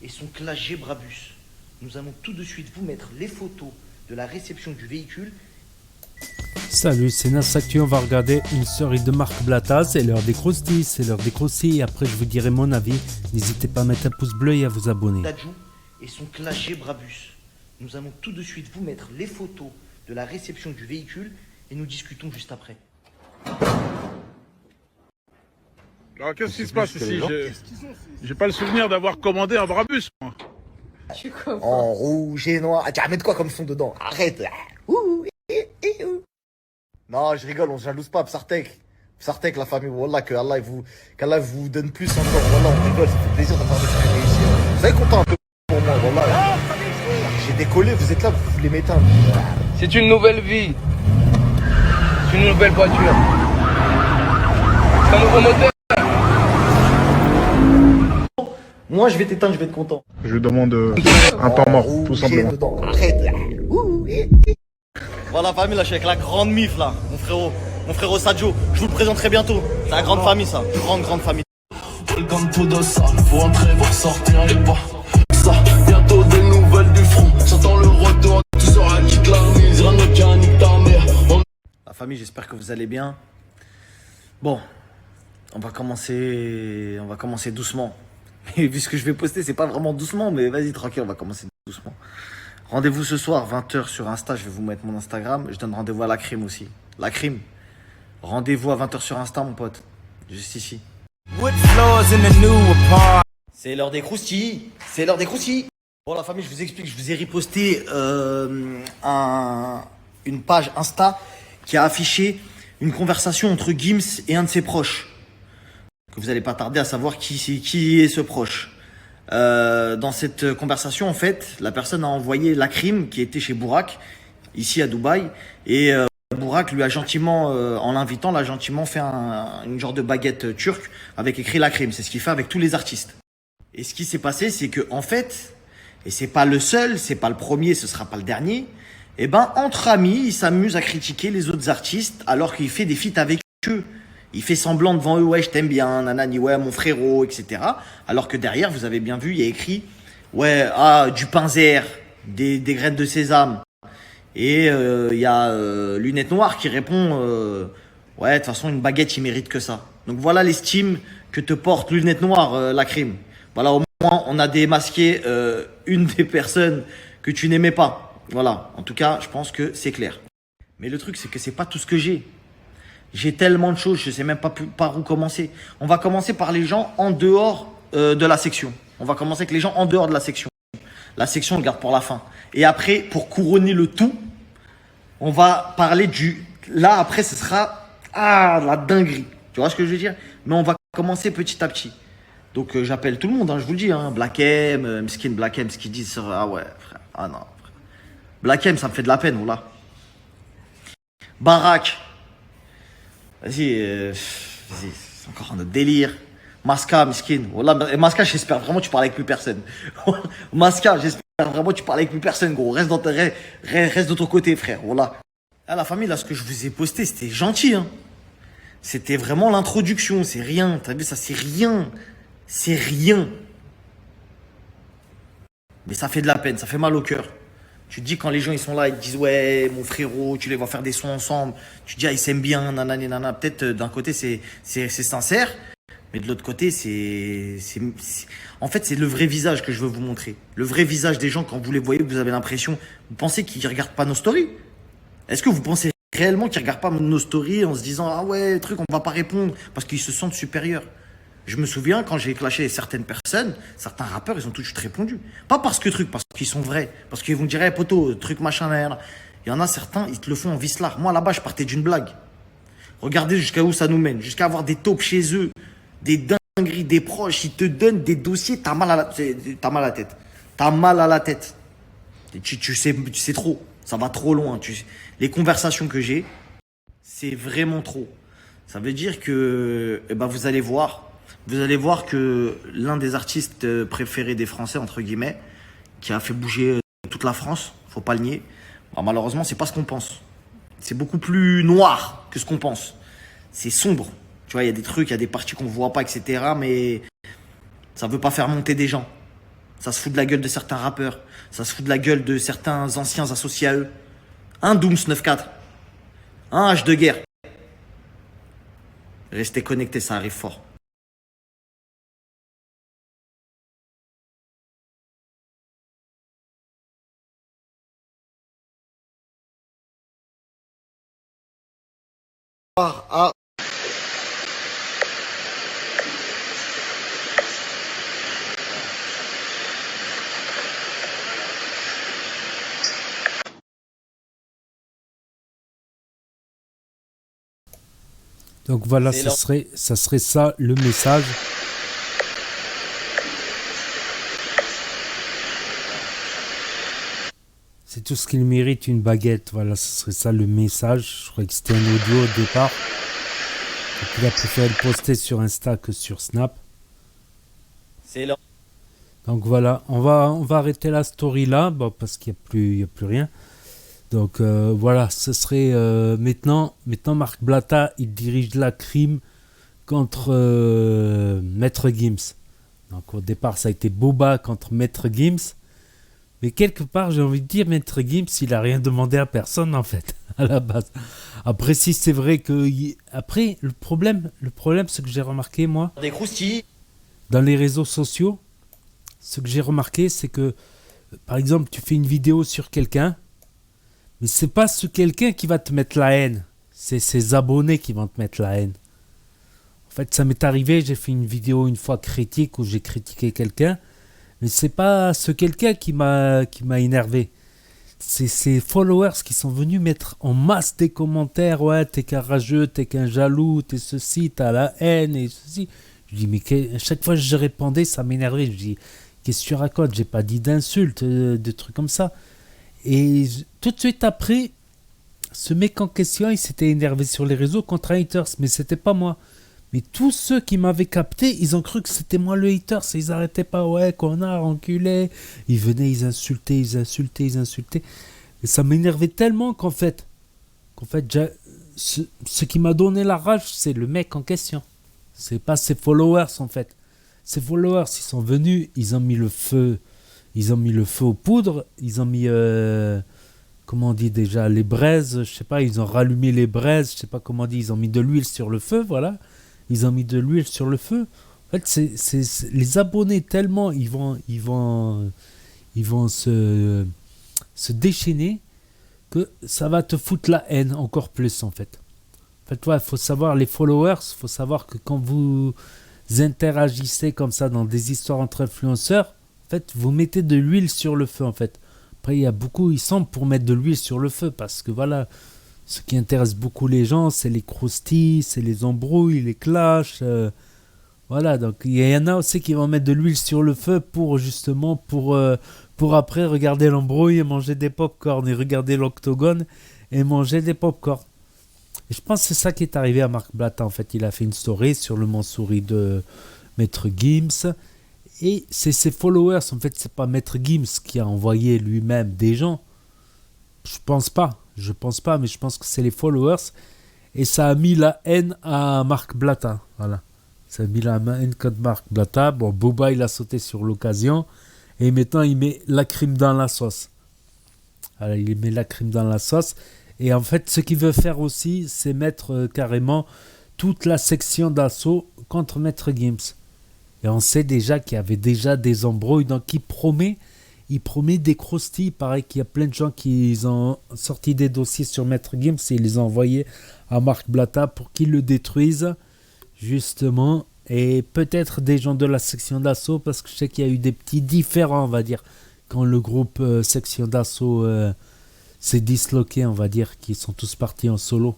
et son clash Gebrabus. Nous allons tout de suite vous mettre les photos de la réception du véhicule. Salut, c'est Nas Actu, on va regarder une série de Marc Blatta, c'est l'heure des croustilles, c'est l'heure des croustilles, après je vous dirai mon avis, n'hésitez pas à mettre un pouce bleu et à vous abonner. Dadju et son clash Gebrabus. Nous allons tout de suite vous mettre les photos de la réception du véhicule et nous discutons juste après. Alors qu'est-ce qui se passe ici? J'ai pas le souvenir d'avoir commandé un Brabus, moi. Tu comprends. En rouge et noir. Ah, tiens, mets quoi comme son dedans? Arrête. Non, je rigole, on se jalouse pas, Psartek. Psartek, la famille, Wallah, qu'Allah vous donne plus encore. Wallah, on rigole, ça fait plaisir d'avoir des frères réussis. Vous êtes content un peu pour moi, Wallah. J'ai décollé, vous êtes là, vous voulez m'éteindre. C'est une nouvelle vie. C'est une nouvelle voiture. C'est un nouveau moteur. Moi, je vais t'éteindre, je vais être content. Je demande un temps mort, tout simplement. Dedans. Arrête. Voilà, famille, là, je suis avec la grande mif, là, mon frérot Sadio. Je vous le présenterai bientôt. C'est la grande famille, ça. Grande famille. Welcome to the sun, vous rentrez, vous ressortirez pas. Ça, bientôt des nouvelles du front. J'attends le retour, tu seras quitte la mise, rien ne tient, nique ta mère. La famille, j'espère que vous allez bien. Bon, on va commencer doucement. Et vu ce que je vais poster, c'est pas vraiment doucement, mais vas-y, tranquille, on va commencer doucement. Rendez-vous ce soir, 20h sur Insta, je vais vous mettre mon Instagram. Je donne rendez-vous à la crime aussi. La crime. Rendez-vous à 20h sur Insta, mon pote. Juste ici. C'est l'heure des croustilles. C'est l'heure des croustilles. Bon, la famille, je vous explique. Je vous ai reposté une page Insta qui a affiché une conversation entre Gims et un de ses proches. Que vous n'allez pas tarder à savoir qui est ce proche. Dans cette conversation, en fait, la personne a envoyé la crime qui était chez Bourak, ici à Dubaï, et Bourak lui a gentiment, en l'invitant, l'a gentiment fait une genre de baguette turque avec écrit la crime. C'est ce qu'il fait avec tous les artistes. Et ce qui s'est passé, c'est que en fait, et c'est pas le seul, c'est pas le premier, ce sera pas le dernier, et ben entre amis, il s'amuse à critiquer les autres artistes alors qu'il fait des feats avec eux. Il fait semblant devant eux, ouais, je t'aime bien, nanani, ouais, mon frérot, etc. Alors que derrière, vous avez bien vu, il y a écrit, ouais, du pinzer, des graines de sésame. Et il y a Lunette Noire qui répond, ouais, de toute façon, une baguette, il mérite que ça. Donc voilà l'estime que te porte Lunette Noire, la crime. Voilà, au moins, on a démasqué une des personnes que tu n'aimais pas. Voilà, en tout cas, je pense que c'est clair. Mais le truc, c'est que c'est pas tout ce que j'ai. J'ai tellement de choses, je sais même pas par où commencer. On va commencer par les gens en dehors de la section. On va commencer avec les gens en dehors de la section. La section, on le garde pour la fin. Et après, pour couronner le tout, on va parler du... Là, après, ce sera... la dinguerie. Tu vois ce que je veux dire? Mais on va commencer petit à petit. Donc, j'appelle tout le monde, hein, je vous le dis. Hein. Black M, Mskin Black M, ce qu'ils disent sur... Ah ouais, frère. Ah non, frère. Black M, ça me fait de la peine, voilà. Barak. Vas-y, c'est encore un autre délire. Maska, Miskin. Voilà, Maska, j'espère vraiment que tu parles avec plus personne. Maska, j'espère vraiment que tu parles avec plus personne, gros. Reste de ton côté, frère. Voilà. Ah, la famille, là, ce que je vous ai posté, c'était gentil, hein. C'était vraiment l'introduction. C'est rien. T'as vu, ça, c'est rien. C'est rien. Mais ça fait de la peine, ça fait mal au cœur. Tu te dis quand les gens ils sont là, ils te disent ouais mon frérot, tu les vois faire des sons ensemble, tu te dis ils s'aiment bien, nanana, nanana. Peut-être d'un côté c'est sincère, mais de l'autre côté en fait c'est le vrai visage que je veux vous montrer. Le vrai visage des gens quand vous les voyez, vous avez l'impression, vous pensez qu'ils regardent pas nos stories. Est-ce que vous pensez réellement qu'ils regardent pas nos stories en se disant ah ouais truc on va pas répondre parce qu'ils se sentent supérieurs? Je me souviens quand j'ai clashé certaines personnes, certains rappeurs, ils ont tout de suite répondu. Pas parce qu'ils sont vrais, parce qu'ils vont dire, hey, poteau, truc machin, là. Il y en a certains, ils te le font en vicelard. Moi, là-bas, je partais d'une blague. Regardez jusqu'à où ça nous mène, jusqu'à avoir des taupes chez eux, des dingueries, des proches, ils te donnent des dossiers, t'as mal à la tête. T'as mal à la tête. Et tu sais trop, ça va trop loin. Les conversations que j'ai, c'est vraiment trop. Ça veut dire que, vous allez voir que l'un des artistes préférés des Français, entre guillemets, qui a fait bouger toute la France, faut pas le nier, malheureusement, c'est pas ce qu'on pense. C'est beaucoup plus noir que ce qu'on pense. C'est sombre. Tu vois, il y a des trucs, il y a des parties qu'on voit pas, etc. Mais ça veut pas faire monter des gens. Ça se fout de la gueule de certains rappeurs. Ça se fout de la gueule de certains anciens associés à eux. Un Dooms 9-4. Un H de guerre. Restez connectés, ça arrive fort. Ah. Donc voilà, ça serait ça le message. C'est tout ce qu'il mérite, une baguette. Voilà, ce serait ça le message. Je croyais que c'était un audio au départ. Donc il a préféré le poster sur Insta que sur Snap. C'est là. Donc voilà, on va arrêter la story là, bon, parce qu'il n'y a plus rien. Donc voilà, ce serait maintenant Marc Blatta, il dirige la crime contre Maître Gims. Donc au départ, ça a été Booba contre Maître Gims. Mais quelque part, j'ai envie de dire, Maître Gims, il a rien demandé à personne en fait, à la base. Après, si c'est vrai que... Après, le problème, ce que j'ai remarqué, moi, Des croustilles. dans les réseaux sociaux, ce que j'ai remarqué, c'est que, par exemple, tu fais une vidéo sur quelqu'un, mais c'est pas ce quelqu'un qui va te mettre la haine, c'est ses abonnés qui vont te mettre la haine. En fait, ça m'est arrivé, j'ai fait une vidéo une fois critique où j'ai critiqué quelqu'un, mais c'est pas ce quelqu'un qui m'a énervé. C'est ses followers qui sont venus mettre en masse des commentaires. Ouais, t'es qu'un rageux, t'es qu'un jaloux, t'es ceci, t'as la haine et ceci. Je dis, mais à chaque fois que je répondais, ça m'énervait. Je dis, qu'est-ce que tu racontes? J'ai pas dit d'insultes, de trucs comme ça. Et tout de suite après, ce mec en question, il s'était énervé sur les réseaux contre un haters, mais c'était pas moi. Mais tous ceux qui m'avaient capté, ils ont cru que c'était moi le hater. Ils arrêtaient pas, ouais, connard, enculé. Ils venaient, ils insultaient. Et ça m'énervait tellement qu'en fait ce qui m'a donné la rage, c'est le mec en question. C'est pas ses followers en fait. Ses followers, ils sont venus, ils ont mis le feu. Ils ont mis le feu aux poudres. Ils ont mis, comment on dit déjà, les braises. Je sais pas, ils ont rallumé les braises. Je sais pas comment on dit. Ils ont mis de l'huile sur le feu, voilà. Ils ont mis de l'huile sur le feu. En fait, c'est les abonnés tellement ils vont se déchaîner que ça va te foutre la haine encore plus en fait. En fait, ouais, faut savoir les followers, faut savoir que quand vous interagissez comme ça dans des histoires entre influenceurs, en fait, vous mettez de l'huile sur le feu en fait. Après, il y a beaucoup, ils sont pour mettre de l'huile sur le feu parce que voilà. Ce qui intéresse beaucoup les gens, c'est les croustilles, c'est les embrouilles, les clashs. Voilà, donc il y en a aussi qui vont mettre de l'huile sur le feu pour justement, pour après regarder l'embrouille et manger des pop-corn et regarder l'octogone et manger des pop-corn. Et je pense que c'est ça qui est arrivé à Marc Blatta. En fait, il a fait une story sur le Mansouri de Maître Gims. Et c'est ses followers. En fait, c'est pas Maître Gims qui a envoyé lui-même des gens. Je pense pas, mais je pense que c'est les followers. Et ça a mis la haine à Marc Blatta. Voilà. Ça a mis la haine contre Marc Blatta. Bon, Booba, il a sauté sur l'occasion. Et maintenant, il met la crime dans la sauce. Voilà, il met la crime dans la sauce. Et en fait, ce qu'il veut faire aussi, c'est mettre carrément toute la section d'assaut contre Maître Gims. Et on sait déjà qu'il y avait déjà des embrouilles. Donc, il promet des croustilles. Pareil qu'il y a plein de gens qui ont sorti des dossiers sur Maître Gims et ils les ont envoyés à Marc Blatta pour qu'il le détruise, justement. Et peut-être des gens de la section d'assaut, parce que je sais qu'il y a eu des petits différends, on va dire, quand le groupe section d'assaut s'est disloqué, on va dire, qu'ils sont tous partis en solo.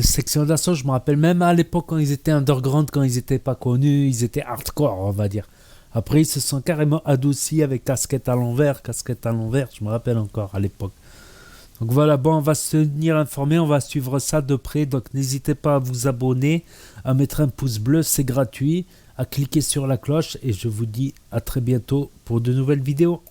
Section d'assaut, je me rappelle même à l'époque quand ils étaient underground, quand ils n'étaient pas connus, ils étaient hardcore, on va dire. Après, ils se sont carrément adoucis avec casquette à l'envers, je me rappelle encore à l'époque. Donc voilà, bon, on va se tenir informé, on va suivre ça de près. Donc n'hésitez pas à vous abonner, à mettre un pouce bleu, c'est gratuit, à cliquer sur la cloche. Et je vous dis à très bientôt pour de nouvelles vidéos.